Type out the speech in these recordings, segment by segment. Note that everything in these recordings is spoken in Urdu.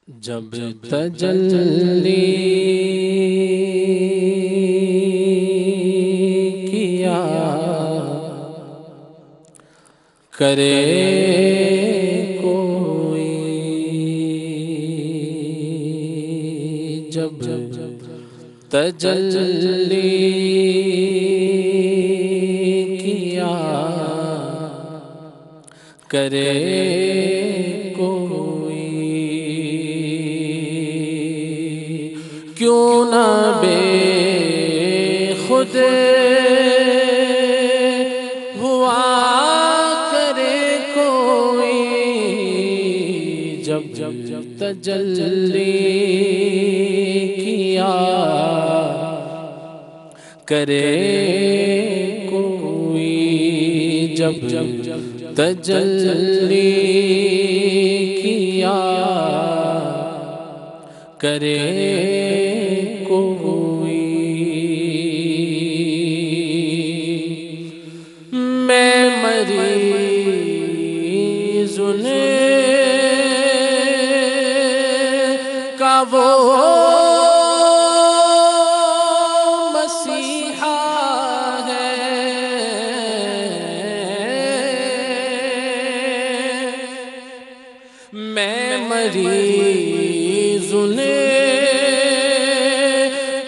جب تجلی کیا کرے کوئی، جب تجلی کیا کرے کوئی، کیوں نہ بے خود ہوا کرے کوئی، جب تجلی کیا کرے کوئی، جب تجلی کیا کرے کوئی، میں مریض کا وہ مسیحا ہے، میں مریض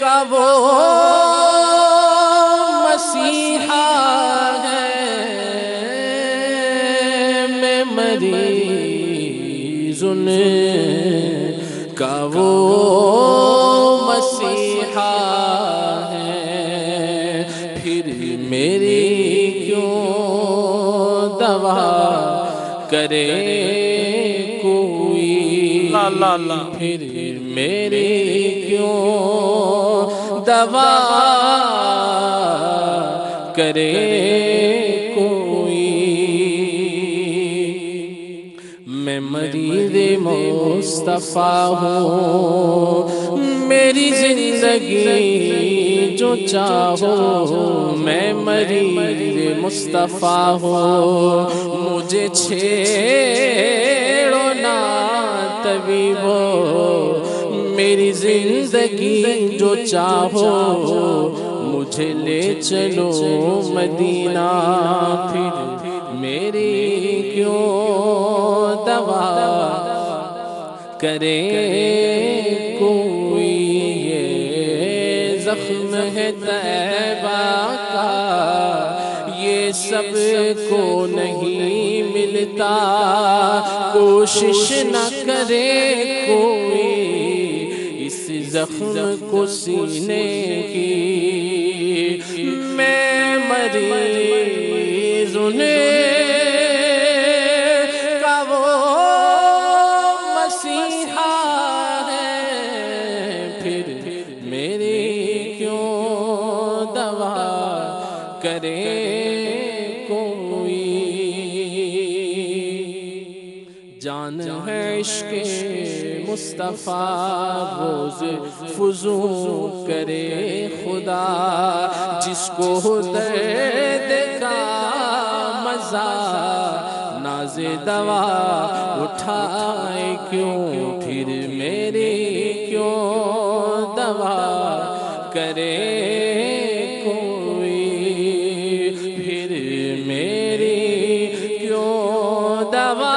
کا وہ مسیحا ہے، میں مریض کا وہ مسیحا ہے، پھر میری کیوں دوا کرے کوئی، پھر میری کیوں دوا کرے کوئی، میں مرید مصطفیٰ ہوں، میری زندگی جو چاہو، میں مرید مصطفیٰ ہوں، مجھے چھیڑو نا طبیبو، میری زندگی جو چاہو، مجھے لے چلو مدینہ، پھر میری کیوں دوا کرے کوئی، یہ زخم ہے طیبہ کا، یہ سب کو نہیں ملتا، کوشش نہ کرے کوئی اس زخم کو سینے کی، میں مریض کا وہ مسیحا ہے، پھر میری کیوں دوا کرے کوئی، جان ہے عشق مصطفیٰ روز فزوں کرے خدا، جس کو درد کا مزہ ناز دوا اٹھائے کیوں، پھر میری کیوں دوا کرے کوئی، پھر میری کیوں دوا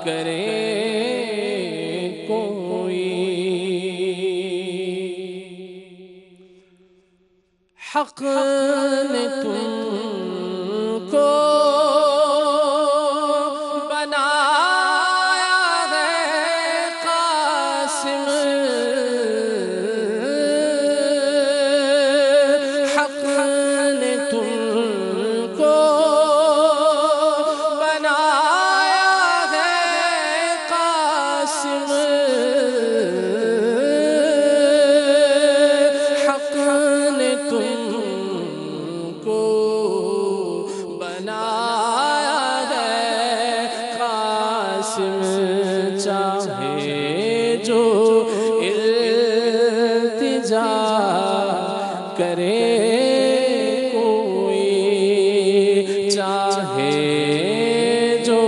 کرے کوئی، حق نے تم کو بنایا ہے قاسم، حق نے تم کو بنایا ہے قاسم، حق نے تم کو بنایا ہے قاسم، چاہے جو التجا کرے کوئی، چاہے جو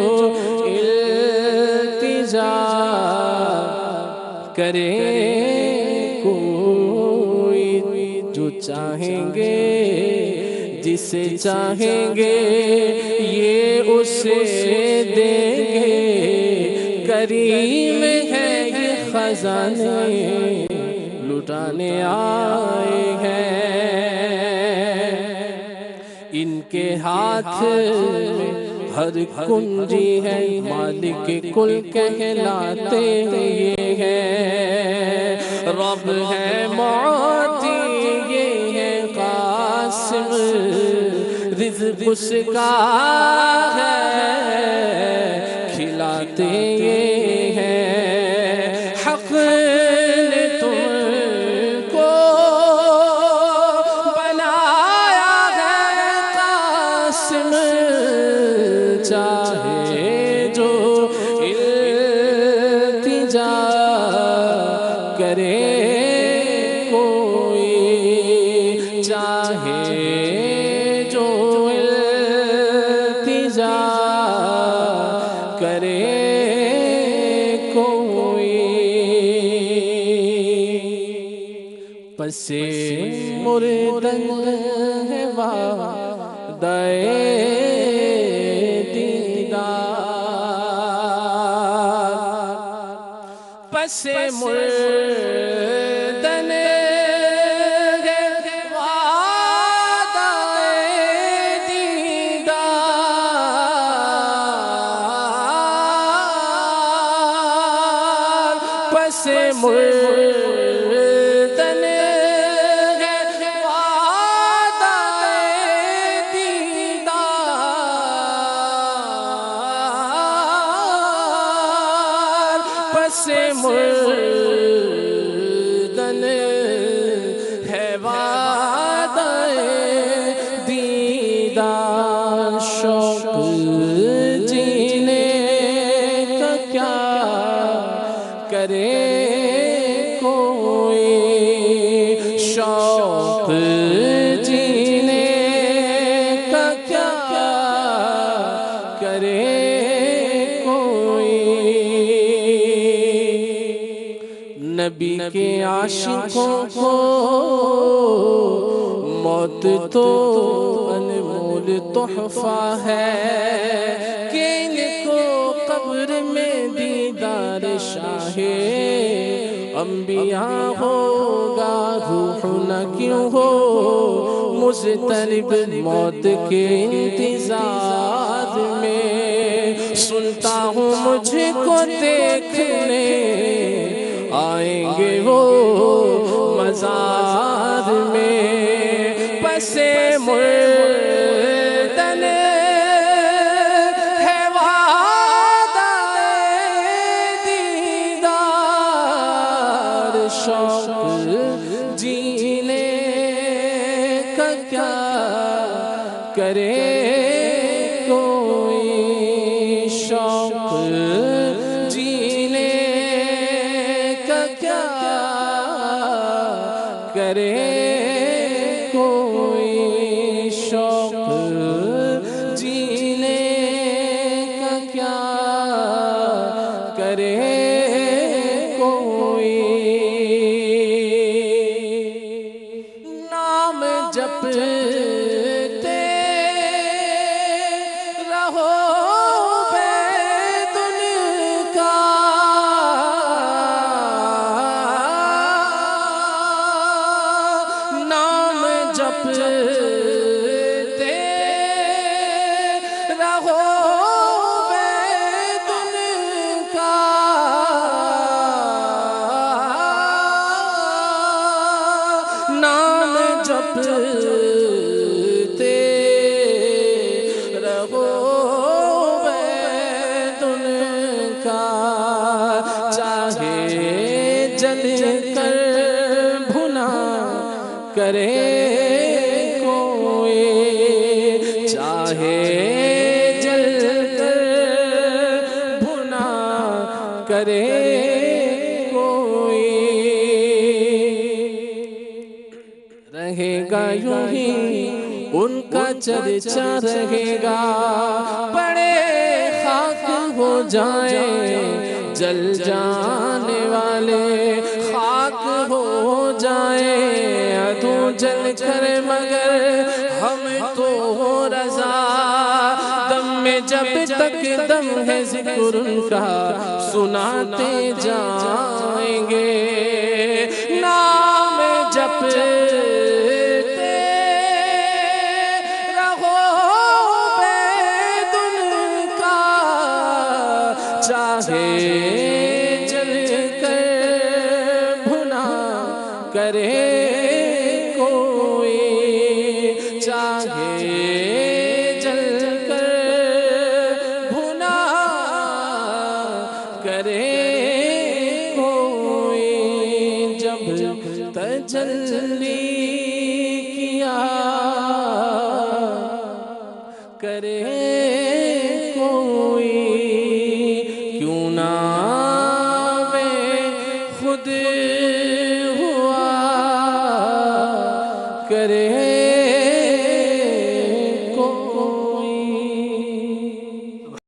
التجا التجا کرے کوئی، جو چاہیں گے جسے چاہیں گے یہ اسے دیں گے، کریم ہے یہ خزانے لٹانے آئے ہیں، ان کے ہاتھ میں ہر کنجی ہے، مالک کل کہلاتے یہ ہے، رب ہے معطی یہ ہے قاسم، رزق اس کا ہے کھلاتے یہ ہے، حق نے تم کو بنایا ہے قاسم، چاہے جو التجا کرے کوئی، چاہے جو التجا کرے کوئی، پس مردن ہے وعدہ پس مردن ہے وعدہ دیدار، پس مردن ہے وعدہ دیدار، پس مردن ہے وعدہ دیدار، شوق جینے کا کیا کرے کوئی، شوق جینے کا کیا کرے کوئی، نبی کے عاشقوں کو موت تو انمول تحفہ ہے، کہ ان کو قبر میں دیدار شاہ انبیاء ہوگا، روح نہ کیوں ہو مضطرب موت کے انتظار میں، سنتا ہوں مجھ کو دیکھنے آئیں گے وہ مزار میں، پس مردن ہے وعدہ دیدار، شوق جینے کا کیا کرے کوئی، شوق جینے کا کیا کرے کوئی، شوق جینے کا کیا کرے کوئی، نام جپتے رہو بیدن کا، نام جپتے رہو بیدن کا، نام جپتے رہو بیدن کا، چاہے جل کر بھنا کرے کوئی، چاہے جل کر بھنا کرے کوئی، رہے گا یوں ہی ان کا چرچا رہے گا، بڑے خاک ہو جائیں جل جانے والے خاک ہو جائیں عدو جل کر مگر ہم تو رضا دم میں جب تک دم ہے ذکر ان کا سناتے جائیں گے نام جپتے رہو بید ان کا چاہے جل کر بھنا کرے کوئی چاہے جل کر بھنا کرے کوئی جب تجلی کیا کرے کوئی کیوں نہ خود ہوا کرے